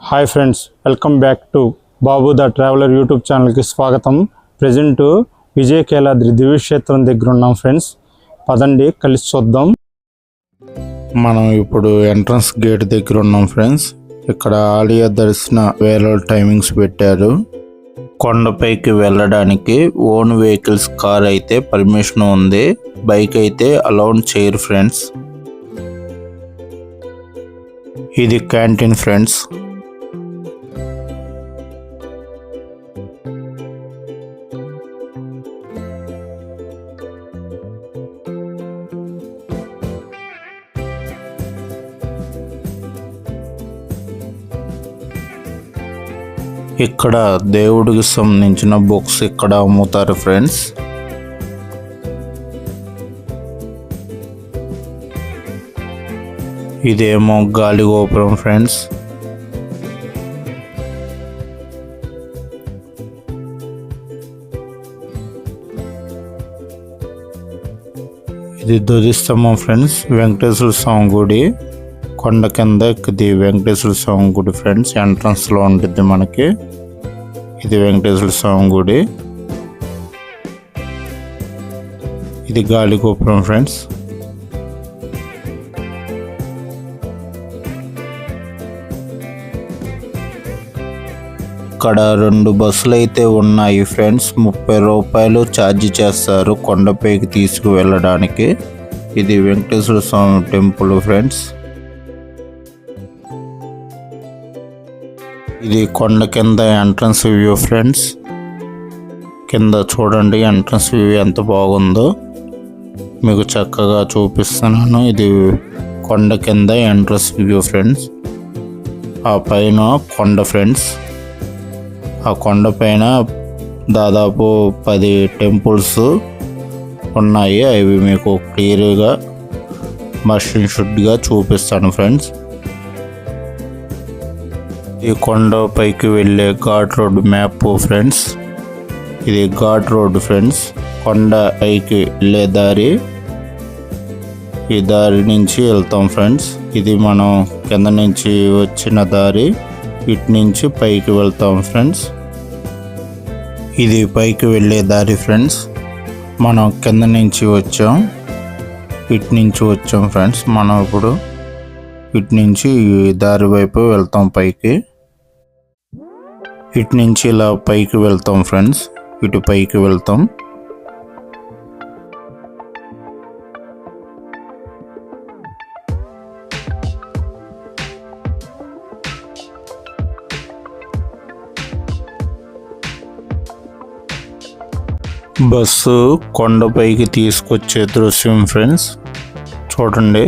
Hi friends, welcome back to Babu the traveller YouTube ఛానల్కి స్వాగతం. Present విజయకేలాద్రి దివ్యక్షేత్రం దగ్గర ఉన్నాం ఫ్రెండ్స్. పదండి కలిసి చూద్దాం. మనం ఇప్పుడు ఎంట్రన్స్ గేట్ దగ్గర ఉన్నాం ఫ్రెండ్స్. ఇక్కడ ఆలయ దర్శన వేళ టైమింగ్స్ పెట్టారు. కొండపైకి వెళ్ళడానికి ఓన్ వెహికల్స్ కార్ అయితే పర్మిషన్ ఉంది, బైక్ అయితే అలౌడ్ చేయరు ఫ్రెండ్స్. ఇది క్యాంటీన్ ఫ్రెండ్స్. ఇక్కడ దేవుడికి సంబంధించిన బుక్స్ ఇక్కడ అమ్ముతారు ఫ్రెండ్స్. ఇదేమో గాలి గోపురం ఫ్రెండ్స్. ఇది ధ్వజస్తంభం ఫ్రెండ్స్. వెంకటేశ్వర స్వామి గుడి కొండ కింద ఇది వెంకటేశ్వర స్వామి గుడి ఫ్రెండ్స్. ఎంట్రన్స్ లో ఉంటుంది మనకి. ఇది వెంకటేశ్వర స్వామి గుడి. ఇది గాలి గోపురం ఫ్రెండ్స్. ఇక్కడ 2 బస్సులు అయితే ఉన్నాయి ఫ్రెండ్స్. 30 రూపాయలు ఛార్జ్ చేస్తారు కొండపైకి తీసుకు వెళ్ళడానికి. ఇది వెంకటేశ్వర స్వామి టెంపుల్ ఫ్రెండ్స్. ఇది కొండ కింద ఎంట్రన్స్ వ్యూ ఫ్రెండ్స్. కింద చూడండి ఎంట్రన్స్ వ్యూ ఎంత బాగుందో, మీకు చక్కగా చూపిస్తున్నాను. ఇది కొండ కింద ఎంట్రన్స్ వ్యూ ఫ్రెండ్స్. ఆ పైన కొండ ఫ్రెండ్స్. ఆ కొండ పైన దాదాపు 10 టెంపుల్స్ ఉన్నాయి. అవి మీకు క్లియర్గా మస్ట్ షుడ్గా చూపిస్తాను ఫ్రెండ్స్. ఈ కొండ పైకి వెళ్ళే ఘాట్ రోడ్ మ్యాప్ ఫ్రెండ్స్. ఇది ఘాట్ రోడ్ ఫ్రెండ్స్. కొండ పైకి వెళ్ళే దారి. ఈ దారి నుంచి వెళ్తాం ఫ్రెండ్స్. ఇది మనం కింద నుంచి వచ్చిన దారి. ఇటు నుంచి పైకి వెళ్తాం ఫ్రెండ్స్. ఇది పైకి వెళ్ళే దారి ఫ్రెండ్స్. మనం కింద నుంచి వచ్చాం, ఇటు నుంచి వచ్చాం ఫ్రెండ్స్. మనం ఇప్పుడు ఇటు నుంచి ఈ దారి వైపు వెళ్తాం పైకి. ఇటు నుంచి ఇలా పైకి వెళ్తాం ఫ్రెండ్స్. ఇటు పైకి వెళ్తాం. బస్సు కొండపైకి తీసుకొచ్చే దృశ్యం ఫ్రెండ్స్. చూడండి.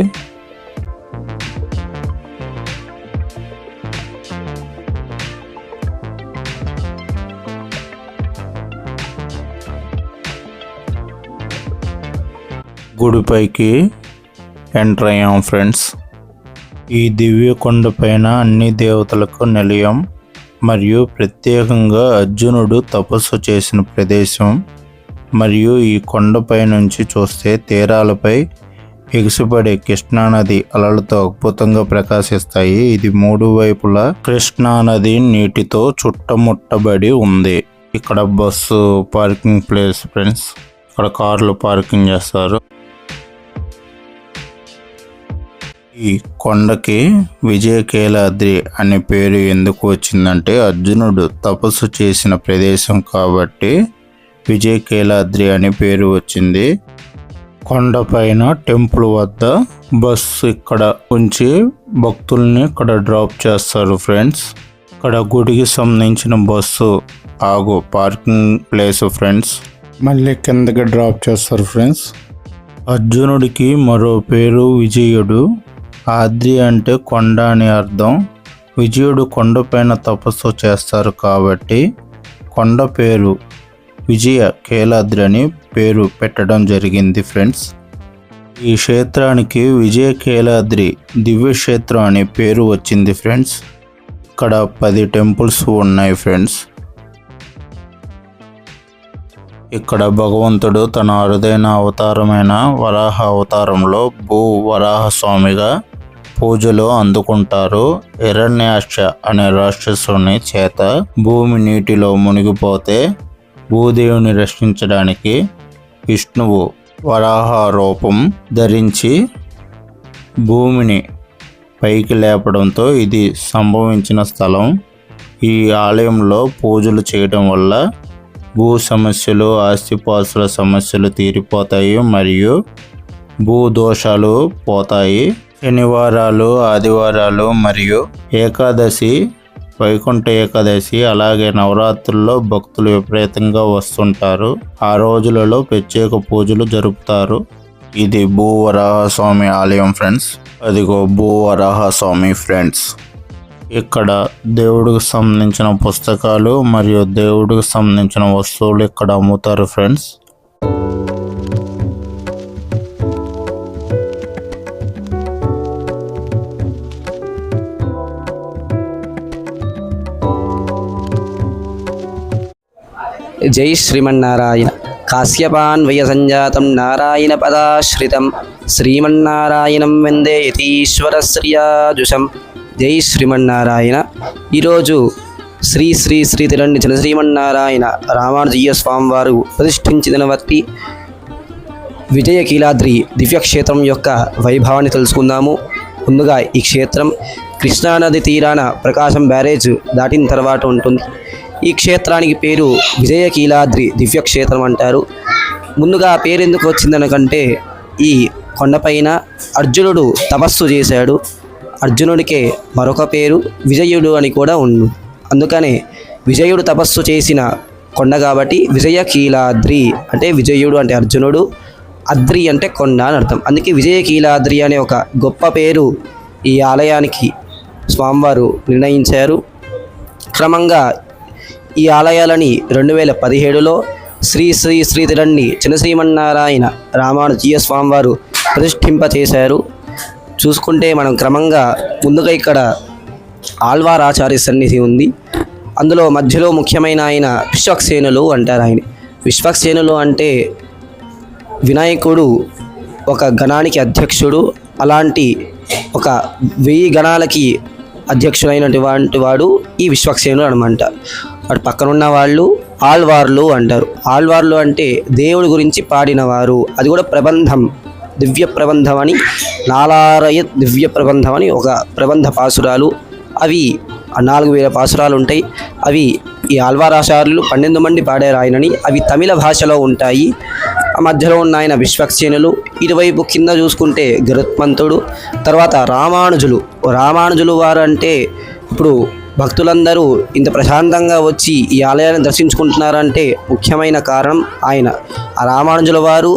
గుడిపైకి ఎంటర్ అయ్యాం ఫ్రెండ్స్. ఈ దివ్య కొండ పైన అన్ని దేవతలకు నిలయం మరియు ప్రత్యేకంగా అర్జునుడు తపస్సు చేసిన ప్రదేశం. మరియు ఈ కొండపై నుంచి చూస్తే తీరాలపై ఎగిసిపడే కృష్ణానది అలలతో అద్భుతంగా ప్రకాశిస్తాయి. ఇది 3 వైపులా కృష్ణానది నీటితో చుట్టముట్టబడి ఉంది. ఇక్కడ బస్సు పార్కింగ్ ప్లేస్ ఫ్రెండ్స్. ఇక్కడ కార్లు పార్కింగ్ చేస్తారు. ఈ కొండకి విజయకేలాద్రి అనే పేరు ఎందుకు వచ్చిందంటే అర్జునుడు తపస్సు చేసిన ప్రదేశం కాబట్టి విజయకేలాద్రి అనే పేరు వచ్చింది. కొండపైన టెంపుల్ వద్ద బస్సు ఇక్కడ ఉంచి భక్తుల్ని ఇక్కడ డ్రాప్ చేస్తారు ఫ్రెండ్స్. ఇక్కడ గుడికి సంబంధించిన బస్సు ఆగు పార్కింగ్ ప్లేస్ ఫ్రెండ్స్. మళ్ళీ కిందకి డ్రాప్ చేస్తారు ఫ్రెండ్స్. అర్జునుడికి మరో పేరు విజయుడు. ఆద్రి అంటే కొండ అని అర్థం. విజయుడు కొండపైన తపస్సు చేస్తారు కాబట్టి కొండ పేరు విజయ కేలాద్రి అని పేరు పెట్టడం జరిగింది ఫ్రెండ్స్. ఈ క్షేత్రానికి విజయకేలాద్రి దివ్యక్షేత్రం అనే పేరు వచ్చింది ఫ్రెండ్స్. ఇక్కడ 10 టెంపుల్స్ ఉన్నాయి ఫ్రెండ్స్. ఇక్కడ భగవంతుడు తన అరుదైన అవతారమైన వరాహ అవతారంలో భూ వరాహ స్వామిగా పూజలు అందుకుంటారు. హిరణ్యాక్ష అనే రాక్షసుని చేత భూమి నీటిలో మునిగిపోతే భూదేవిని రక్షించడానికి విష్ణువు వరాహ రూపం ధరించి భూమిని పైకి లేపడంతో ఇది సంభవించిన స్థలం. ఈ ఆలయంలో పూజలు చేయడం వల్ల భూ సమస్యలు, ఆస్తిపాస్తుల సమస్యలు తీరిపోతాయి మరియు భూ దోషాలు పోతాయి. శనివారాలు, ఆదివారాలు మరియు ఏకాదశి, వైకుంఠ ఏకాదశి అలాగే నవరాత్రుల్లో భక్తులు విపరీతంగా వస్తుంటారు. ఆ రోజులలో ప్రత్యేక పూజలు జరుపుతారు. ఇది భూవరాహ స్వామి ఆలయం ఫ్రెండ్స్. అదిగో భూవరాహ స్వామి ఫ్రెండ్స్. ఇక్కడ దేవుడికి సంబంధించిన పుస్తకాలు మరియు దేవుడికి సంబంధించిన వస్తువులు ఇక్కడ అమ్ముతారు ఫ్రెండ్స్. జై శ్రీమన్నారాయణ. కాశ్యపాన్వయ సంజాతం నారాయణ పదాశ్రితం శ్రీమన్నారాయణం వందే యతీశ్వర శ్రియాజుషం. జై శ్రీమన్నారాయణ. ఈరోజు శ్రీ శ్రీ శ్రీ తిరండి చిన శ్రీమన్నారాయణ రామానుజీయ స్వామివారు ప్రతిష్ఠించిన వత్తి విజయకీలాద్రి దివ్యక్షేత్రం యొక్క వైభవాన్ని తెలుసుకుందాము. ముందుగా ఈ క్షేత్రం కృష్ణానది తీరాన ప్రకాశం బ్యారేజ్ దాటిన తర్వాత ఉంటుంది. ఈ క్షేత్రానికి పేరు విజయకీలాద్రి దివ్యక్షేత్రం అంటారు. ముందుగా ఆ పేరు ఎందుకు వచ్చిందనకంటే ఈ కొండపైన అర్జునుడు తపస్సు చేశాడు. అర్జునుడికే మరొక పేరు విజయుడు అని కూడా ఉంది. అందుకనే విజయుడు తపస్సు చేసిన కొండ కాబట్టి విజయకీలాద్రి అంటే విజయుడు అంటే అర్జునుడు, అద్రి అంటే కొండ అని అర్థం. అందుకే విజయకీలాద్రి అనే ఒక గొప్ప పేరు ఈ ఆలయానికి స్వామివారు నిర్ణయించారు. క్రమంగా ఈ ఆలయాలని 2017లో శ్రీ శ్రీ శ్రీ తిరండి చిన శ్రీమన్నారాయణ రామానుజీయ స్వామివారు ప్రతిష్ఠింపచేశారు. చూసుకుంటే మనం క్రమంగా ముందుగా ఇక్కడ ఆళ్వార్ ఆచార్య సన్నిధి ఉంది. అందులో మధ్యలో ముఖ్యమైన ఆయన విశ్వక్సేనులు అంటారు. ఆయన విశ్వక్సేనులు అంటే వినాయకుడు ఒక గణానికి అధ్యక్షుడు. అలాంటి ఒక 1000 గణాలకి అధ్యక్షుడైనటువంటి వాడు ఈ విశ్వక్సేనుడు అనమాట. వాడు పక్కనున్న వాళ్ళు ఆళ్వార్లు అంటారు. ఆళ్వార్లు అంటే దేవుడి గురించి పాడినవారు. అది కూడా ప్రబంధం, దివ్య ప్రబంధం అని, నాలారయ దివ్య ప్రబంధం అని ఒక ప్రబంధ పాసురాలు. అవి 4000 పాసురాలు ఉంటాయి. అవి ఈ ఆళ్వారాచార్యులు 12 మంది పాడారు ఆయనని. అవి తమిళ భాషలో ఉంటాయి. ఆ మధ్యలో ఉన్న ఆయన విశ్వక్సేనులు. ఇటువైపు కింద చూసుకుంటే గరుత్మంతుడు, తర్వాత రామానుజులు వారు అంటే ఇప్పుడు భక్తులందరూ ఇంత ప్రశాంతంగా వచ్చి ఈ ఆలయాన్ని దర్శించుకుంటున్నారంటే ముఖ్యమైన కారణం ఆయన. ఆ రామానుజుల వారు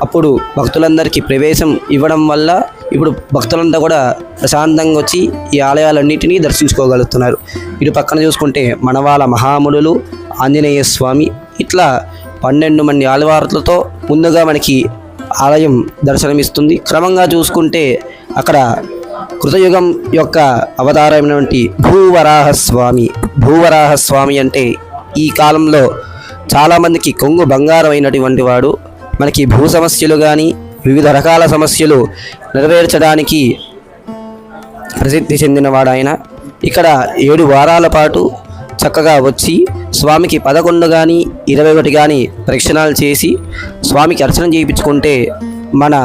అప్పుడు భక్తులందరికీ ప్రవేశం ఇవ్వడం వల్ల ఇప్పుడు భక్తులంతా కూడా ప్రశాంతంగా వచ్చి ఈ ఆలయాలన్నిటినీ దర్శించుకోగలుగుతున్నారు. ఇటు పక్కన చూసుకుంటే మనవాళ్ళ మహామునులు, ఆంజనేయ స్వామి, ఇట్లా 12 మంది ఆళ్వార్లతో ముందుగా మనకి ఆలయం దర్శనమిస్తుంది. క్రమంగా చూసుకుంటే అక్కడ కృతయుగం యొక్క అవతారమైనటువంటి భూవరాహస్వామి అంటే ఈ కాలంలో చాలామందికి కొంగు బంగారం అయినటువంటి వాడు. మనకి భూ సమస్యలు కానీ వివిధ రకాల సమస్యలు నెరవేర్చడానికి ప్రసిద్ధి చెందినవాడు ఆయన. ఇక్కడ 7 వారాల పాటు చక్కగా వచ్చి స్వామికి 11 కానీ 21 కానీ ప్రదక్షిణాలు చేసి స్వామికి అర్చన చేయించుకుంటే మన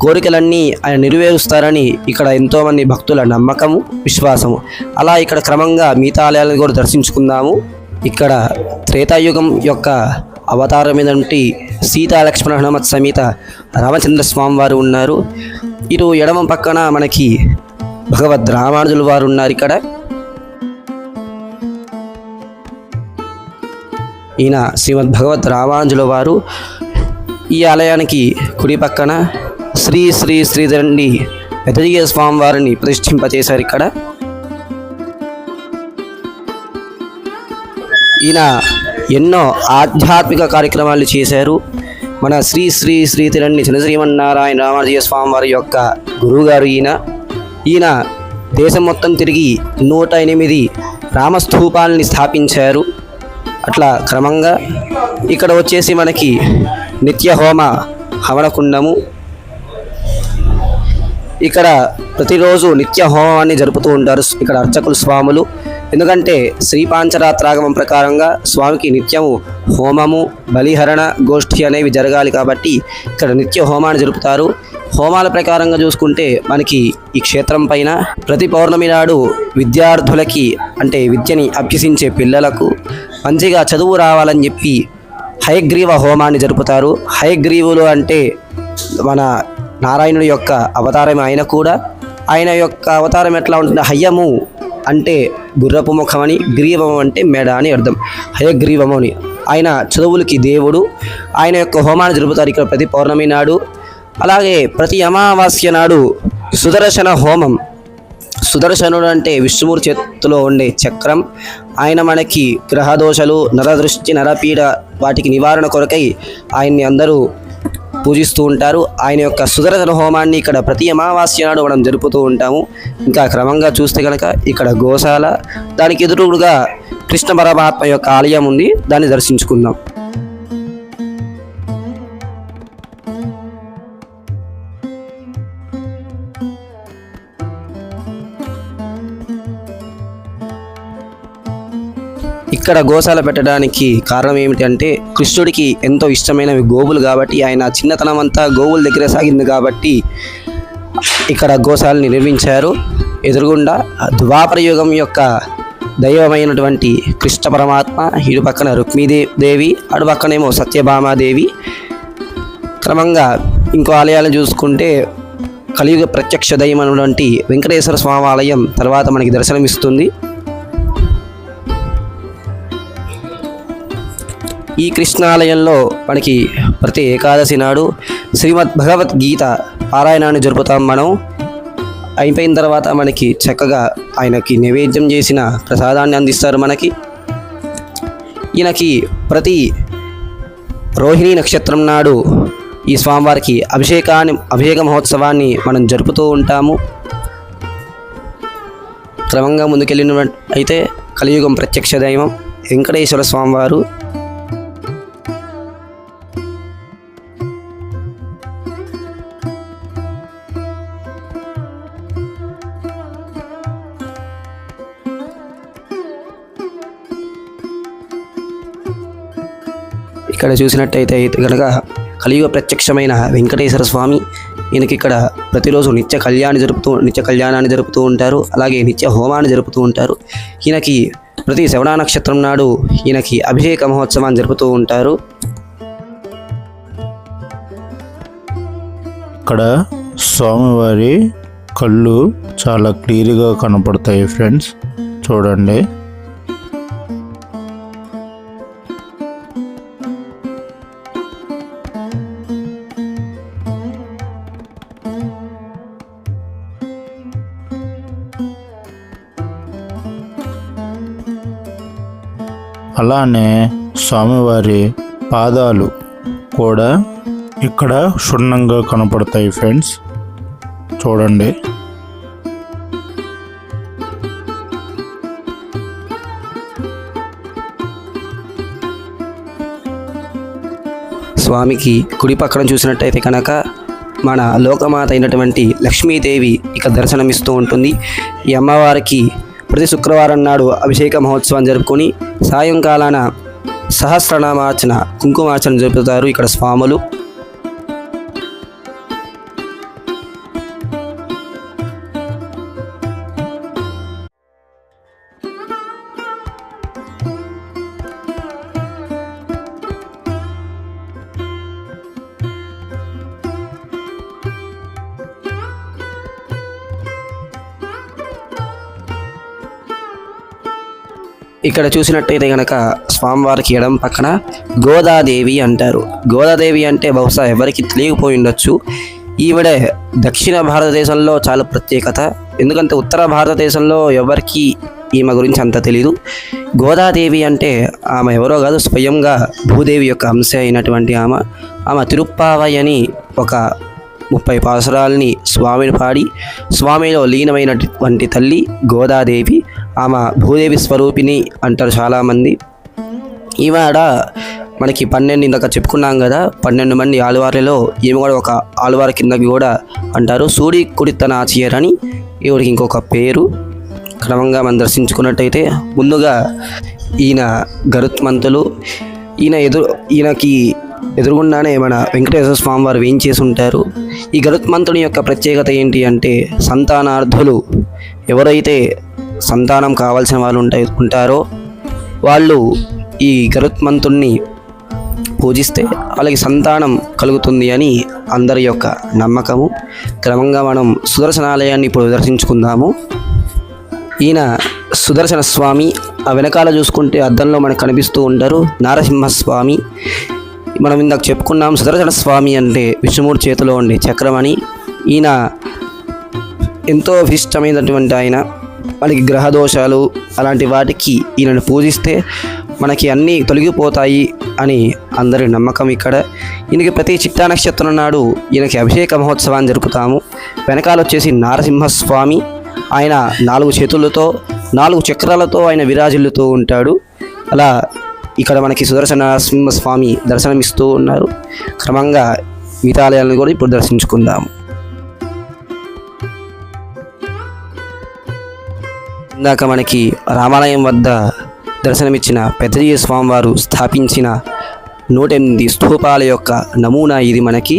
కోరికలన్నీ ఆయన నెరవేరుస్తారని ఇక్కడ ఎంతోమంది భక్తుల నమ్మకము, విశ్వాసము. అలా ఇక్కడ క్రమంగా మిగతా ఆలయాలను కూడా దర్శించుకుందాము. ఇక్కడ త్రేతాయుగం యొక్క అవతారమైనటువంటి సీతా లక్ష్మణ హనుమత్ సమేత రామచంద్ర స్వామి వారు ఉన్నారు. ఇటు ఎడమ పక్కన మనకి భగవద్ రామానుజుల వారు ఉన్నారు. ఇక్కడ ఈయన శ్రీమద్ భగవద్ రామానుజుల వారు. ఈ ఆలయానికి కుడి పక్కన శ్రీ శ్రీ శ్రీ తిరండి పెద్దజీయ స్వామి వారిని ప్రతిష్ఠింపచేశారు. ఇక్కడ ఈయన ఎన్నో ఆధ్యాత్మిక కార్యక్రమాలు చేశారు. మన శ్రీ శ్రీ శ్రీ తిరండి చిన శ్రీమన్నారాయణ రామానుజీయ స్వామి వారి యొక్క గురువుగారు ఈయన దేశం మొత్తం తిరిగి 108 రామస్థూపాలని స్థాపించారు. అట్లా క్రమంగా ఇక్కడ వచ్చేసి మనకి నిత్య హోమ హవనకుండము, ఇక్కడ ప్రతిరోజు నిత్య హోమాన్ని జరుపుతూ ఉంటారు ఇక్కడ అర్చకులు స్వాములు. ఎందుకంటే శ్రీ పాంచరాత్రాగమం ప్రకారంగా స్వామికి నిత్యము హోమము, బలిహరణ, గోష్ఠి అనేవి జరగాలి కాబట్టి ఇక్కడ నిత్య హోమాన్ని జరుపుతారు. హోమాల ప్రకారంగా చూసుకుంటే మనకి ఈ క్షేత్రం పైన ప్రతి పౌర్ణమి నాడు విద్యార్థులకి అంటే విద్యని అభ్యసించే పిల్లలకు మంచిగా చదువు రావాలని చెప్పి హయగ్రీవ హోమాన్ని జరుపుతారు. హయగ్రీవులు అంటే మన నారాయణుడి యొక్క అవతారం. ఆయన కూడా ఆయన యొక్క అవతారం ఎట్లా ఉంటుంది, హయ్యము అంటే గుర్రపు ముఖమని, గ్రీవము అంటే మెడ అని అర్థం. హయగ్రీవము అని ఆయన చదువులకి దేవుడు. ఆయన యొక్క హోమాన్ని జరుపుతారు ఇక్కడ ప్రతి పౌర్ణమి నాడు. అలాగే ప్రతి అమావాస్య నాడు సుదర్శన హోమం. సుదర్శనుడు అంటే విష్ణుమూర్తి చేతిలో ఉండే చక్రం. ఆయన మనకి గ్రహదోషాలు, నరదృష్టి, నరపీడ వాటికి నివారణ కొరకై ఆయన్ని అందరూ పూజిస్తూ ఉంటారు. ఆయన యొక్క సుదర్శన హోమాన్ని ఇక్కడ ప్రతి అమావాస్య నాడు మనం జరుపుతూ ఉంటాము. ఇంకా క్రమంగా చూస్తే కనుక ఇక్కడ గోశాల, దానికి ఎదురుగా కృష్ణ పరమాత్మ యొక్క ఆలయం ఉంది, దాన్ని దర్శించుకుందాం. ఇక్కడ గోశాల పెట్టడానికి కారణం ఏమిటంటే కృష్ణుడికి ఎంతో ఇష్టమైనవి గోవులు కాబట్టి ఆయన చిన్నతనం అంతా గోవుల దగ్గర సాగింది కాబట్టి ఇక్కడ గోశాలని నిర్మించారు. ఎదురుగుండా ద్వాపర యుగం యొక్క దైవమైనటువంటి కృష్ణ పరమాత్మ, ఇటు పక్కన రుక్మిదేవి, అటు పక్కనేమో సత్యభామాదేవి. క్రమంగా ఇంకో ఆలయాలను చూసుకుంటే కలియుగ ప్రత్యక్ష దైవమైనటువంటి వెంకటేశ్వర స్వామి ఆలయం తర్వాత మనకి దర్శనమిస్తుంది. ఈ కృష్ణాలయంలో మనకి ప్రతి ఏకాదశి నాడు శ్రీమద్ భగవద్గీత పారాయణాన్ని జరుపుతాం మనం. అయిపోయిన తర్వాత మనకి చక్కగా ఆయనకి నైవేద్యం చేసిన ప్రసాదాన్ని అందిస్తారు మనకి. ఈయనకి ప్రతి రోహిణీ నక్షత్రం నాడు ఈ స్వామివారికి అభిషేక మహోత్సవాన్ని మనం జరుపుతూ ఉంటాము. క్రమంగా ముందుకెళ్ళిన అయితే కలియుగం ప్రత్యక్ష దైవం వెంకటేశ్వర స్వామివారు. ఇక్కడ చూసినట్టయితే కనుక కలియుగ ప్రత్యక్షమైన వెంకటేశ్వర స్వామి. ఈయనకి ఇక్కడ ప్రతిరోజు నిత్య కళ్యాణాన్ని జరుపుతూ ఉంటారు. అలాగే నిత్య హోమాన్ని జరుపుతూ ఉంటారు. ఈయనకి ప్రతి శ్రవణ నక్షత్రం నాడు ఈయనకి అభిషేక మహోత్సవాన్ని జరుపుతూ ఉంటారు. ఇక్కడ స్వామివారి కళ్ళు చాలా క్లియర్గా కనపడతాయి ఫ్రెండ్స్, చూడండి. అలానే స్వామివారి పాదాలు కూడా ఇక్కడ క్షుణ్ణంగా కనపడతాయి ఫ్రెండ్స్, చూడండి. స్వామికి కుడి పక్కన చూసినట్టయితే కనుక మన లోకమాత అయినటువంటి లక్ష్మీదేవి ఇక దర్శనమిస్తూ ఉంటుంది. ఈ అమ్మవారికి ప్రతి శుక్రవారం నాడు అభిషేక మహోత్సవం జరుపుకొని సాయంకాలాన సహస్రనామార్చన, కుంకుమార్చన జరుపుతారు ఇక్కడ స్వాములు. ఇక్కడ చూసినట్టయితే కనుక స్వామివారికి ఎడం పక్కన గోదాదేవి అంటారు. గోదాదేవి అంటే బహుశా ఎవరికి తెలియకపోయి ఉండొచ్చు. ఈవిడ దక్షిణ భారతదేశంలో చాలా ప్రత్యేకత. ఎందుకంటే ఉత్తర భారతదేశంలో ఎవరికి ఈమె గురించి అంత తెలీదు. గోదాదేవి అంటే ఆమె ఎవరో కాదు, స్వయంగా భూదేవి యొక్క అంశ అయినటువంటి ఆమె తిరుప్పావై అని ఒక 30 పాసురాలని స్వామిని పాడి స్వామిలో లీనమైనటువంటి తల్లి గోదాదేవి. ఆమె భూదేవి స్వరూపిణి అంటారు చాలామంది. ఈమెడ మనకి 12 ఇందాక చెప్పుకున్నాం కదా, 12 మంది ఆళ్వార్లలో ఈమె కూడా ఒక ఆళ్వార్ కిందకి కూడా అంటారు. సూడి కుడితనాచియర్ అని ఈవిడికి ఇంకొక పేరు. క్రమంగా మనం దర్శించుకున్నట్టయితే ముందుగా ఈయన గరుత్మంతులు. ఈయనకి ఎదురుగుండానే మన వెంకటేశ్వర స్వామి వారు వేయించేసి ఉంటారు. ఈ గరుత్మంతుని యొక్క ప్రత్యేకత ఏంటి అంటే, సంతానార్థులు ఎవరైతే సంతానం కావాల్సిన వాళ్ళు ఉంటారో వాళ్ళు ఈ గరుత్మంతుణ్ణి పూజిస్తే వాళ్ళకి సంతానం కలుగుతుంది అని అందరి యొక్క నమ్మకము. క్రమంగా మనం సుదర్శనాలయాన్ని ఇప్పుడు దర్శించుకుందాము. ఈయన సుదర్శన స్వామి. ఆ వెనకాల చూసుకుంటే అద్దంలో మనకు కనిపిస్తూ ఉంటారు నారసింహస్వామి. మనం ఇందాక చెప్పుకున్నాం సుదర్శన స్వామి అంటే విష్ణుమూర్తి చేతిలో ఉండే చక్రం అని. ఈయన ఎంతో విశిష్టమైనటువంటి ఆయన. మనకి గ్రహదోషాలు అలాంటి వాటికి ఈయనను పూజిస్తే మనకి అన్నీ తొలగిపోతాయి అని అందరి నమ్మకం ఇక్కడ. ఈయనకి ప్రతి చిత్తా నక్షత్రం నాడు ఈయనకి అభిషేక మహోత్సవాన్ని జరుపుతాము. వెనకాల వచ్చేసి నారసింహస్వామి. ఆయన 4 చేతులతో 4 చక్రాలతో ఆయన విరాజిల్లుతూ ఉంటాడు. అలా ఇక్కడ మనకి సుదర్శన నరసింహస్వామి దర్శనమిస్తూ ఉన్నారు. క్రమంగా మిగతాలయాలను కూడా ఇప్పుడు దర్శించుకుందాము. ఇందాక మనకి రామాలయం వద్ద దర్శనమిచ్చిన పెద్దజీ స్వామివారు స్థాపించిన 108 స్తూపాల యొక్క నమూనా ఇది మనకి.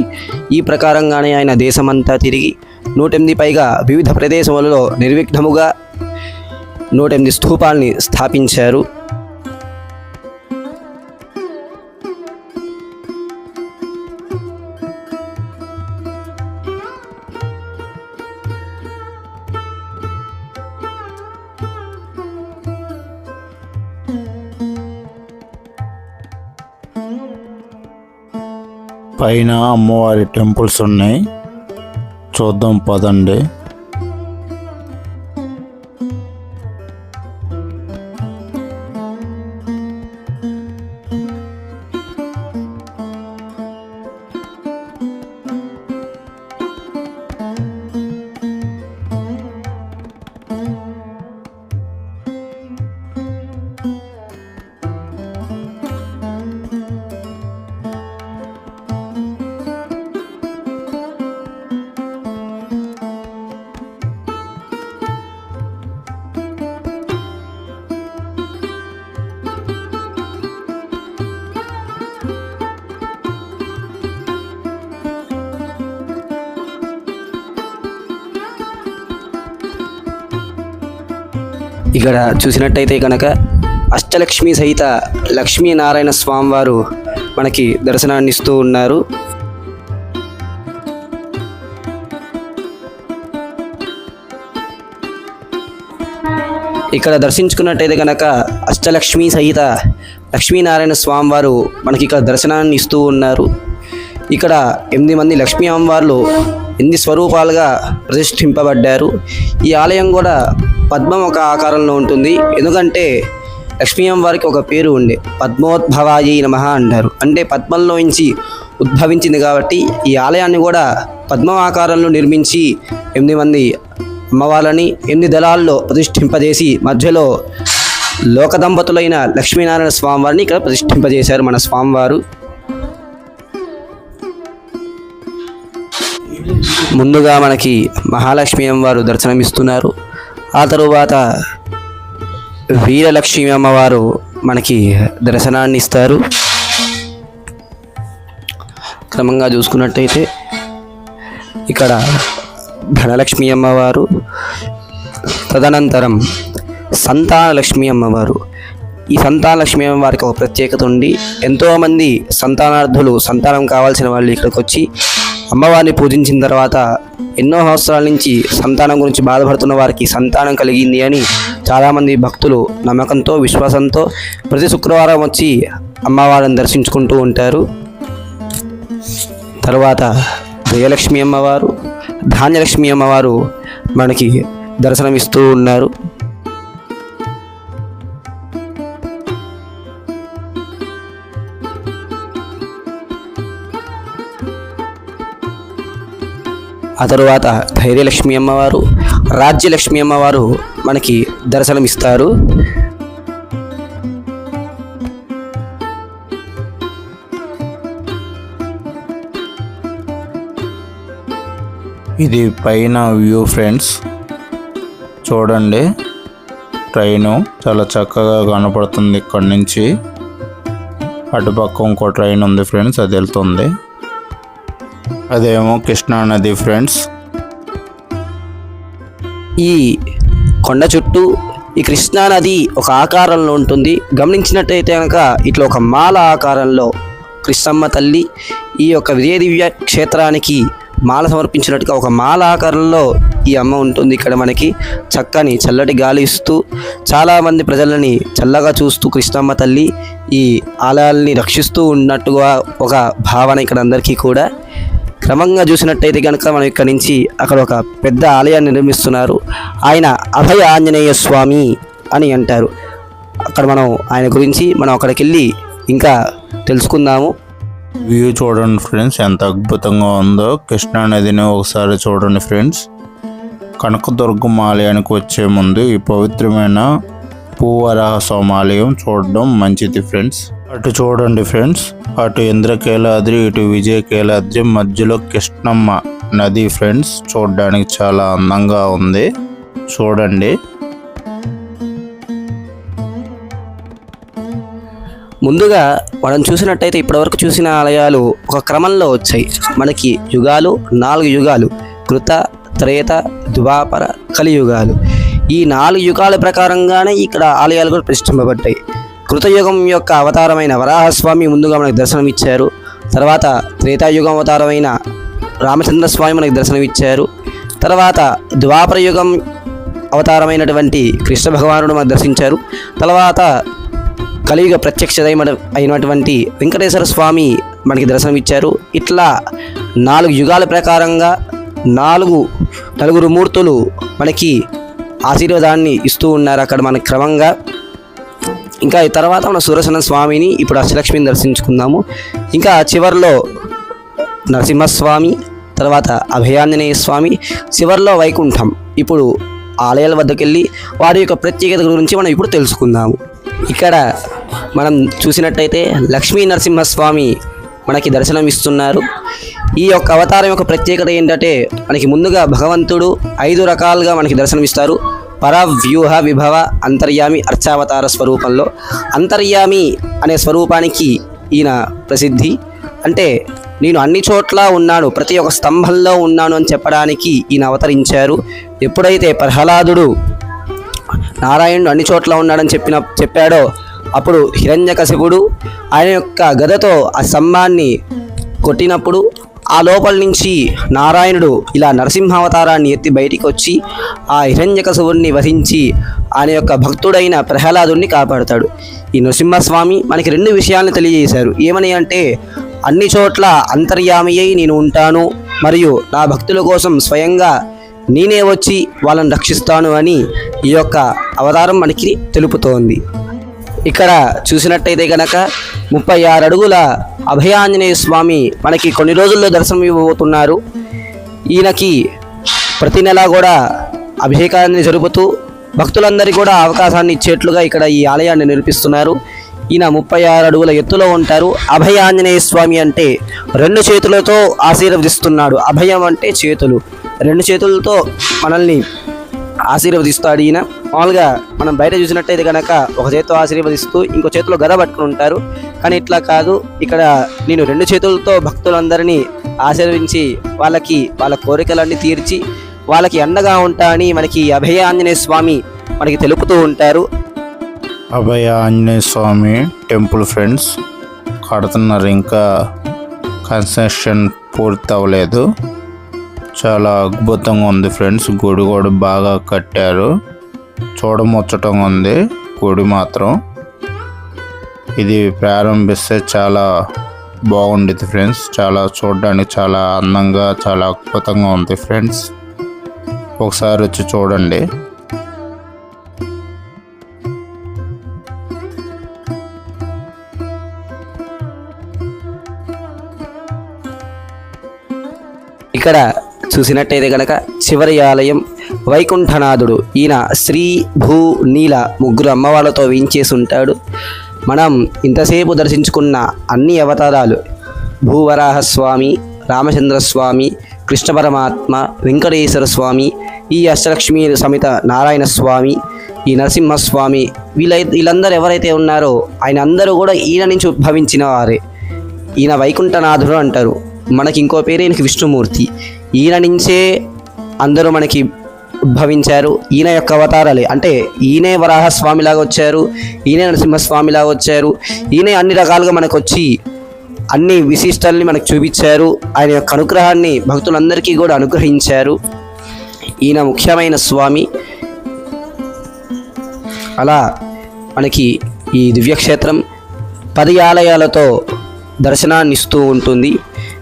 ఈ ప్రకారంగానే ఆయన దేశమంతా తిరిగి 108 పైగా వివిధ ప్రదేశములలో నిర్విఘ్నముగా 108 స్తూపాల్ని స్థాపించారు. పైన అమ్మవారి టెంపుల్స్ ఉన్నాయి, చూద్దాం పదండి. ఇక్కడ చూసినట్టయితే కనుక అష్టలక్ష్మి సహిత లక్ష్మీనారాయణ స్వామివారు మనకి దర్శనాన్ని ఇస్తూ ఉన్నారు. ఇక్కడ దర్శించుకున్నట్టయితే కనుక అష్టలక్ష్మి సహిత లక్ష్మీనారాయణ స్వామివారు మనకి ఇక్కడ దర్శనాన్ని ఇస్తూ ఉన్నారు. ఇక్కడ 8 మంది లక్ష్మీ అమ్మవార్లు 8 స్వరూపాలుగా ప్రతిష్ఠింపబడ్డారు. ఈ ఆలయం కూడా పద్మం ఒక ఆకారంలో ఉంటుంది. ఎందుకంటే లక్ష్మీ అమ్మవారికి ఒక పేరు ఉండే, పద్మోద్భవాయి నమః అంటారు. అంటే పద్మంలో నుంచి ఉద్భవించింది కాబట్టి ఈ ఆలయాన్ని కూడా పద్మం ఆకారంలో నిర్మించి 8 మంది అమ్మవార్లని 8 దళాల్లో ప్రతిష్ఠింపజేసి మధ్యలో లోకదంపతులైన లక్ష్మీనారాయణ స్వామివారిని ఇక్కడ ప్రతిష్ఠింపజేశారు మన స్వామివారు. ముందుగా మనకి మహాలక్ష్మి అమ్మవారు దర్శనమిస్తున్నారు. ఆ తరువాత వీరలక్ష్మి అమ్మవారు మనకి దర్శనాన్ని ఇస్తారు. క్రమంగా చూసుకున్నట్టయితే ఇక్కడ ధనలక్ష్మి అమ్మవారు, తదనంతరం సంతానలక్ష్మి అమ్మవారు. ఈ సంతానలక్ష్మి అమ్మవారికి ఒక ప్రత్యేకత ఉంది. ఎంతోమంది సంతానార్థులు సంతానం కావాల్సిన వాళ్ళు ఇక్కడికి వచ్చి అమ్మవారిని పూజించిన తర్వాత ఎన్నో సంవత్సరాల నుంచి సంతానం గురించి బాధపడుతున్న వారికి సంతానం కలిగింది అని చాలామంది భక్తులు నమ్మకంతో విశ్వాసంతో ప్రతి శుక్రవారం వచ్చి అమ్మవారిని దర్శించుకుంటూ ఉంటారు. తర్వాత జయలక్ష్మి అమ్మవారు, ధాన్యలక్ష్మి అమ్మవారు మనకి దర్శనమిస్తూ ఉన్నారు. ఆ తరువాత ధైర్యలక్ష్మి అమ్మవారు, రాజ్యలక్ష్మి అమ్మవారు మనకి దర్శనమిస్తారు. ఇది పైన వ్యూ ఫ్రెండ్స్, చూడండి. ట్రైను చాలా చక్కగా కనపడుతుంది. ఇక్కడ నుంచి అటుపక్క ఇంకో ట్రైన్ ఉంది ఫ్రెండ్స్, అది వెళ్తుంది. అదేమో కృష్ణా నది ఫ్రెండ్స్. ఈ కొండ చుట్టూ ఈ కృష్ణా నది ఒక ఆకారంలో ఉంటుంది. గమనించినట్టయితే కనుక ఇట్లా ఒక మాల ఆకారంలో కృష్ణమ్మ తల్లి ఈ యొక్క విజయ దివ్య క్షేత్రానికి మాల సమర్పించినట్టుగా ఒక మాల ఆకారంలో ఈ అమ్మ ఉంటుంది. ఇక్కడ మనకి చక్కని చల్లటి గాలి ఇస్తూ చాలామంది ప్రజలని చల్లగా చూస్తూ కృష్ణమ్మ తల్లి ఈ ఆలయాల్ని రక్షిస్తూ ఉన్నట్టుగా ఒక భావన ఇక్కడ అందరికీ కూడా. క్రమంగా చూసినట్టయితే కనుక మనం ఇక్కడ నుంచి అక్కడ ఒక పెద్ద ఆలయాన్ని నిర్మిస్తున్నారు. ఆయన అభయ ఆంజనేయ స్వామి అని అంటారు. అక్కడ మనం ఆయన గురించి మనం అక్కడికి వెళ్ళి ఇంకా తెలుసుకుందాము. వ్యూ చూడండి ఫ్రెండ్స్, ఎంత అద్భుతంగా ఉందో. కృష్ణా నదిని ఒకసారి చూడండి ఫ్రెండ్స్. కనకదుర్గమ్మ ఆలయానికి వచ్చే ముందు ఈ పవిత్రమైన భూవరాహ స్వామి ఆలయం చూడడం మంచిది ఫ్రెండ్స్. అటు చూడండి ఫ్రెండ్స్, అటు ఇంద్రకీలాద్రి, ఇటు విజయకీలాద్రి, మధ్యలో కృష్ణమ్మ నది ఫ్రెండ్స్. చూడడానికి చాలా అందంగా ఉంది, చూడండి. ముందుగా మనం చూసినట్టయితే ఇప్పటివరకు చూసిన ఆలయాలు ఒక క్రమంలో వచ్చాయి. మనకి యుగాలు 4 యుగాలు, కృత, త్రేత, ద్వాపర, కలియుగాలు. ఈ 4 యుగాల ప్రకారంగానే ఇక్కడ ఆలయాలు కూడా ప్రతిష్ఠింపబడ్డాయి. కృతయుగం యొక్క అవతారమైన వరాహస్వామి ముందుగా మనకు దర్శనమిచ్చారు. తర్వాత త్రేతాయుగం అవతారమైన రామచంద్రస్వామి మనకు దర్శనమిచ్చారు. తర్వాత ద్వాపర యుగం అవతారమైనటువంటి కృష్ణ భగవానుడు మనకు దర్శించారు. తర్వాత కలియుగ ప్రత్యక్ష అయినటువంటి వెంకటేశ్వర స్వామి మనకి దర్శనమిచ్చారు. ఇట్లా 4 యుగాల ప్రకారంగా నలుగురు మూర్తులు మనకి ఆశీర్వాదాన్ని ఇస్తూ ఉన్నారు అక్కడ మనకి క్రమంగా. ఇంకా ఈ తర్వాత మన సుదర్శన స్వామిని, ఇప్పుడు అష్టలక్ష్మిని దర్శించుకుందాము. ఇంకా చివరిలో నరసింహస్వామి, తర్వాత అభయాంజనేయ స్వామి, చివరిలో వైకుంఠం. ఇప్పుడు ఆలయాల వద్దకు వెళ్ళి వారి యొక్క ప్రత్యేకత గురించి మనం ఇప్పుడు తెలుసుకుందాము. ఇక్కడ మనం చూసినట్టయితే లక్ష్మీ నరసింహస్వామి మనకి దర్శనం ఇస్తున్నారు. ఈ యొక్క అవతారం యొక్క ప్రత్యేకత ఏంటంటే మనకి ముందుగా భగవంతుడు 5 రకాలుగా మనకి దర్శనమిస్తారు. పర, వ్యూహ, విభవ, అంతర్యామి, అర్చావతార స్వరూపంలో. అంతర్యామి అనే స్వరూపానికి ఈయన ప్రసిద్ధి. అంటే నేను అన్ని చోట్ల ఉన్నాను, ప్రతి ఒక్క స్తంభంలో ఉన్నాను అని చెప్పడానికి ఈయన అవతరించారు. ఎప్పుడైతే ప్రహ్లాదుడు నారాయణుడు అన్ని చోట్ల ఉన్నాడని చెప్పాడో అప్పుడు హిరణ్యకశిపుడు ఆయన యొక్క గదతో ఆ స్తంభాన్ని కొట్టినప్పుడు ఆ లోపల నుంచి నారాయణుడు ఇలా నరసింహావతారాన్ని ఎత్తి బయటికి వచ్చి ఆ హిరణ్యకశిపుడిని వధించి ఆయన యొక్క భక్తుడైన ప్రహ్లాదుడిని కాపాడుతాడు. ఈ నరసింహస్వామి మనకి 2 విషయాలను తెలియజేశారు. ఏమని అంటే అన్ని చోట్ల అంతర్యామి అయి నేను ఉంటాను, మరియు నా భక్తుల కోసం స్వయంగా నేనే వచ్చి వాళ్ళని రక్షిస్తాను అని ఈ యొక్క అవతారం మనకి తెలుపుతోంది. ఇక్కడ చూసినట్టయితే కనుక 36 అడుగుల అభయాంజనేయ స్వామి మనకి కొన్ని రోజుల్లో దర్శనం ఇవ్వబోతున్నారు. ఈయనకి ప్రతి నెల కూడా అభిషేకాన్ని జరుపుతూ భక్తులందరికీ కూడా అవకాశాన్ని ఇచ్చేట్లుగా ఇక్కడ ఈ ఆలయాన్ని నిర్మిస్తున్నారు. ఈయన 36 అడుగుల ఎత్తులో ఉంటారు. అభయాంజనేయ స్వామి అంటే 2 చేతులతో ఆశీర్వదిస్తున్నాడు. అభయం అంటే చేతులు, 2 చేతులతో మనల్ని ఆశీర్వదిస్తాడు ఈయన. మామూలుగా మనం బయట చూసినట్టయితే కనుక ఒక చేతితో ఆశీర్వదిస్తూ ఇంకో చేతిలో గద పట్టుకుని ఉంటారు. కానీ ఇట్లా కాదు, ఇక్కడ నేను 2 చేతులతో భక్తులందరినీ ఆశీర్వించి వాళ్ళ కోరికలన్నీ తీర్చి వాళ్ళకి అండగా ఉంటా అని మనకి అభయ ఆంజనేయ స్వామి మనకి తెలుపుతూ ఉంటారు. అభయ ఆంజనేయ స్వామి టెంపుల్ ఫ్రెండ్స్ కడుతున్నారు, ఇంకా కన్స్ట్రక్షన్ పూర్తి అవ్వలేదు. చాలా అద్భుతంగా ఉంది ఫ్రెండ్స్. గుడి కూడా బాగా కట్టారు, చూడముచ్చటంగా ఉంది గుడి మాత్రం. ఇది ప్రారంభిస్తే చాలా బాగుండేది ఫ్రెండ్స్. చాలా చూడడానికి చాలా అందంగా, చాలా అద్భుతంగా ఉంది ఫ్రెండ్స్. ఒకసారి వచ్చి చూడండి. ఇక్కడ చూసినట్టయితే కనుక చివరి ఆలయం వైకుంఠనాథుడు. ఈయన శ్రీ, భూ, నీల 3 అమ్మవాళ్ళతో వేయించేసి ఉంటాడు. మనం ఇంతసేపు దర్శించుకున్న అన్ని అవతారాలు భూవరాహస్వామి, రామచంద్రస్వామి, కృష్ణ పరమాత్మ, వెంకటేశ్వర స్వామి, ఈ అష్టలక్ష్మి సమేత నారాయణ స్వామి, ఈ నరసింహస్వామి, వీళ్ళందరూ ఎవరైతే ఉన్నారో ఆయన అందరూ కూడా ఈయన నుంచి ఉద్భవించిన వారే. ఈయన వైకుంఠనాథుడు అంటారు. మనకి ఇంకో పేరు ఈయనకి విష్ణుమూర్తి. ఈయన నుంచే అందరూ మనకి ఉద్భవించారు. ఈయన యొక్క అవతారాలే, అంటే ఈయనే వరాహస్వామిలాగా వచ్చారు, ఈయనే నరసింహస్వామిలాగా వచ్చారు, ఈయనే అన్ని రకాలుగా మనకు వచ్చి అన్ని విశిష్టాలని మనకు చూపించారు. ఆయన యొక్క అనుగ్రహాన్ని భక్తులందరికీ కూడా అనుగ్రహించారు. ఈయన ముఖ్యమైన స్వామి. అలా మనకి ఈ దివ్యక్షేత్రం 10 ఆలయాలతో దర్శనాన్ని ఇస్తూ ఉంటుంది.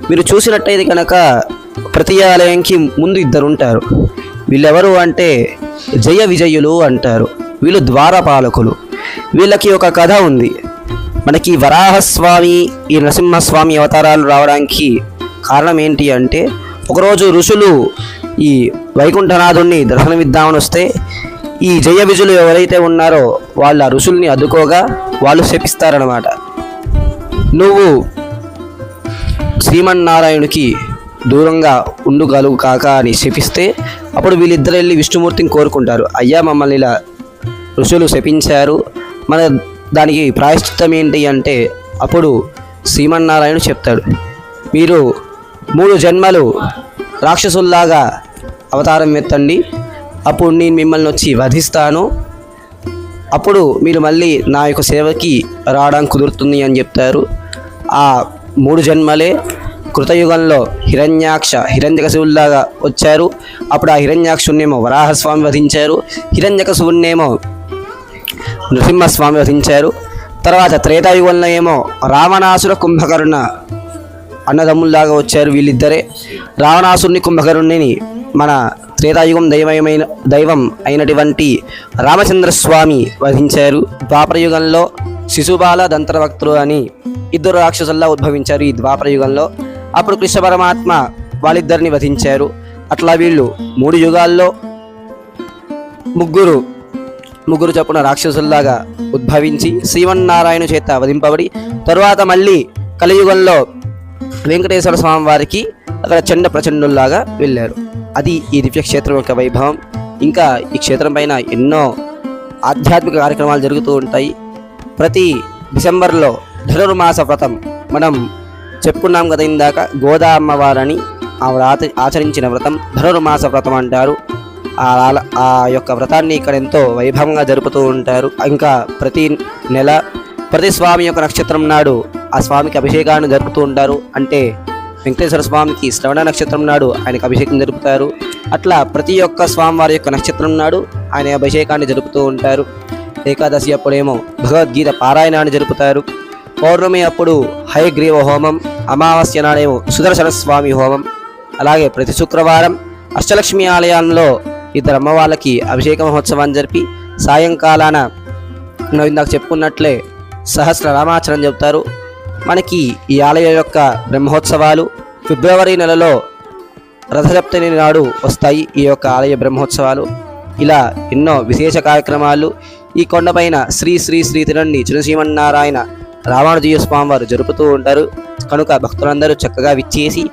మీరు చూసినట్టయితే కనుక ప్రతి ఆలయంకి ముందు 2 ఉంటారు. వీళ్ళెవరు అంటే జయ విజయులు అంటారు. వీళ్ళు ద్వారపాలకులు. వీళ్ళకి ఒక కథ ఉంది. మనకి వరాహస్వామి, ఈ నరసింహస్వామి అవతారాలు రావడానికి కారణం ఏంటి అంటే, ఒకరోజు ఋషులు ఈ వైకుంఠనాథుణ్ణి దర్శనమిద్దామని వస్తే ఈ జయ విజయులు ఎవరైతే ఉన్నారో వాళ్ళ ఋషుల్ని అడ్డుకోగా వాళ్ళు శపిస్తారనమాట. నువ్వు శ్రీమన్నారాయణునికి దూరంగా ఉండుగలుగు కాక అని శపిస్తే అప్పుడు వీళ్ళిద్దరు వెళ్ళి విష్ణుమూర్తిని కోరుకుంటారు. అయ్యా, మమ్మల్ని ఇలా ఋషులు శపించారు, మన దానికి ప్రాయశ్చిత్తం ఏంటి అంటే అప్పుడు శ్రీమన్నారాయణుడు చెప్తాడు, మీరు 3 జన్మలు రాక్షసుల్లాగా అవతారం ఎత్తండి, అప్పుడు నేను మిమ్మల్ని వచ్చి వధిస్తాను, అప్పుడు మీరు మళ్ళీ నా యొక్క సేవకి రావడానికి కుదురుతుంది అని చెప్తారు. ఆ 3 జన్మలే కృతయుగంలో హిరణ్యకశివుల్లాగా వచ్చారు. అప్పుడు ఆ హిరణ్యాక్షున్నేమో వరాహస్వామి వధించారు, హిరణ్యకశివున్నేమో నృసింహస్వామి వధించారు. తర్వాత త్రేతాయుగంలో ఏమో రావణాసుర కుంభకర్ణ అన్నదమ్ముల్లాగా వచ్చారు వీళ్ళిద్దరే. రావణాసురుని కుంభకర్ణుని మన త్రేతాయుగం దైవం అయినటువంటి రామచంద్రస్వామి వధించారు. ద్వాపరయుగంలో శిశుపాల దంతరవక్తులు అని 2 రాక్షసుల్లా ఉద్భవించారు ఈ ద్వాపరయుగంలో. అప్పుడు కృష్ణ పరమాత్మ వాళ్ళిద్దరిని వధించారు. అట్లా వీళ్ళు 3 యుగాల్లో ముగ్గురు చొప్పున రాక్షసుల్లాగా ఉద్భవించి శ్రీమన్నారాయణ చేత వధింపబడి తరువాత మళ్ళీ కలియుగంలో వెంకటేశ్వర స్వామి వారికి అక్కడ చండ ప్రచండుల్లాగా వెళ్ళారు. అది ఈ దివ్యక్షేత్రం యొక్క వైభవం. ఇంకా ఈ క్షేత్రం పైన ఎన్నో ఆధ్యాత్మిక కార్యక్రమాలు జరుగుతూ ఉంటాయి. ప్రతి డిసెంబర్లో ధనుర్మాస వ్రతం మనం చెప్పుకున్నాం కదా ఇందాక, గోదా అమ్మవారని ఆవిడ ఆచరించిన వ్రతం ధనుర్మాస వ్రతం అంటారు. ఆ యొక్క వ్రతాన్ని ఇక్కడ ఎంతో వైభవంగా జరుపుతూ ఉంటారు. ఇంకా ప్రతి నెల ప్రతి స్వామి యొక్క నక్షత్రం నాడు ఆ స్వామికి అభిషేకాన్ని జరుపుతూ ఉంటారు. అంటే వెంకటేశ్వర స్వామికి శ్రవణ నక్షత్రం నాడు ఆయనకు అభిషేకం జరుపుతారు. అట్లా ప్రతి ఒక్క స్వామివారి యొక్క నక్షత్రం నాడు ఆయన అభిషేకాన్ని జరుపుతూ ఉంటారు. ఏకాదశి అప్పుడేమో భగవద్గీత పారాయణాన్ని జరుపుతారు. పౌర్ణమి అప్పుడు హయగ్రీవ హోమం, అమావాస్య నాడేమో సుదర్శన స్వామి హోమం. అలాగే ప్రతి శుక్రవారం అష్టలక్ష్మి ఆలయాల్లో 2 అమ్మవాళ్ళకి అభిషేక మహోత్సవాన్ని జరిపి సాయంకాలాన ఇందాక చెప్పుకున్నట్లే సహస్ర రామాచరణ చెబుతారు. మనకి ఈ ఆలయం యొక్క బ్రహ్మోత్సవాలు ఫిబ్రవరి నెలలో రథసప్తమి నాడు వస్తాయి. ఈ యొక్క ఆలయ బ్రహ్మోత్సవాలు ఇలా ఎన్నో విశేష కార్యక్రమాలు ఈ కొండపైన శ్రీ శ్రీ శ్రీ తిరండి చినశ్రీమన్నారాయణ రామానుజీయ స్వామి వారు జరుపుతూ ఉంటారు. కనుక భక్తులందరూ చక్కగా విచ్చేసి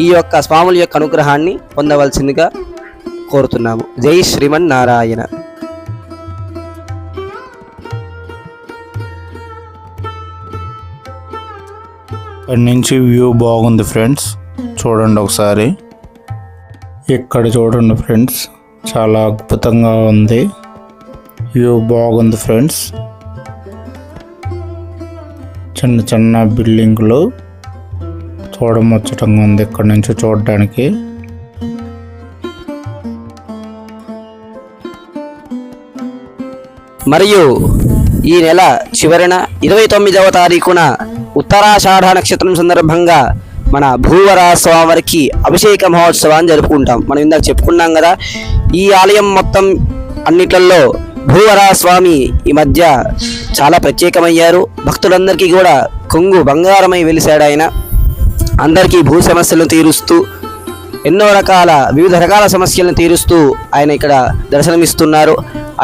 ఈ యొక్క స్వాముల యొక్క అనుగ్రహాన్ని పొందవలసిందిగా కోరుతున్నాము. జై శ్రీమన్నారాయణ. ఇక్కడి నుంచి వ్యూ బాగుంది ఫ్రెండ్స్, చూడండి ఒకసారి. ఇక్కడ చూడండి ఫ్రెండ్స్, చాలా అద్భుతంగా ఉంది. వ్యూ బాగుంది ఫ్రెండ్స్. చిన్న చిన్న బిల్డింగ్లు చూడముచ్చటంగా ఉంది ఇక్కడ నుంచి చూడడానికి. మరియు ఈ నెల చివరన 29వ తారీఖున ఉత్తరాషాఢ నక్షత్రం సందర్భంగా మన భూవరాహ స్వామివారికి అభిషేక మహోత్సవాన్ని జరుపుకుంటాం. మనం ఇందాక చెప్పుకున్నాం కదా, ఈ ఆలయం మొత్తం అన్నిట్లలో భూవరాహ స్వామి ఈ మధ్య చాలా ప్రత్యేకమయ్యారు. భక్తులందరికీ కూడా కొంగు బంగారమై వెలిశాడు ఆయన. అందరికీ భూ సమస్యలను తీరుస్తూ వివిధ రకాల సమస్యలను తీరుస్తూ ఆయన ఇక్కడ దర్శనమిస్తున్నారు.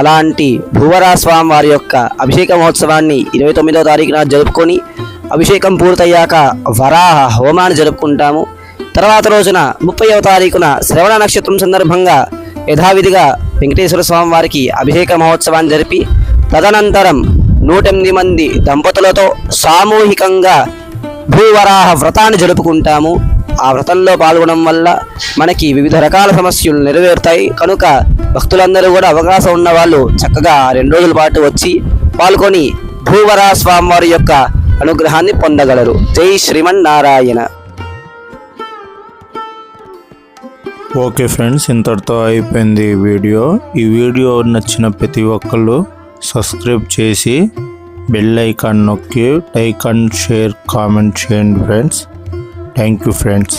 అలాంటి భూవరాహ స్వామి వారి యొక్క అభిషేక మహోత్సవాన్ని 29వ తారీఖున జరుపుకొని అభిషేకం పూర్తయ్యాక వరాహ హోమాన్ని జరుపుకుంటాము. తర్వాత రోజున 30వ తారీఖున శ్రవణ నక్షత్రం సందర్భంగా యథావిధిగా వెంకటేశ్వర స్వామి వారికి అభిషేక మహోత్సవాన్ని జరిపి తదనంతరం 108 మంది దంపతులతో సామూహికంగా భూవరాహ వ్రతాన్ని జరుపుకుంటాము. ఆ వ్రతంలో పాల్గొనడం వల్ల మనకి వివిధ రకాల సమస్యలు నెరవేరుతాయి కనుక భక్తులందరూ కూడా అవకాశం ఉన్న వాళ్ళు చక్కగా 2 రోజుల పాటు వచ్చి పాల్గొని భూవరాహ స్వామి వారి యొక్క అనుగ్రహాన్ని పొందగలరు. జై శ్రీమన్నారాయణ. ఓకే ఫ్రెండ్స్, ఇంతటితో అయిపోయింది ఈ వీడియో. ఈ వీడియో నచ్చిన ప్రతి ఒక్కళ్ళు సబ్స్క్రైబ్ చేసి బెల్ ఐకాన్ నొక్కి లైక్ అండ్ షేర్ కామెంట్ చేయండి ఫ్రెండ్స్. Thank you friends.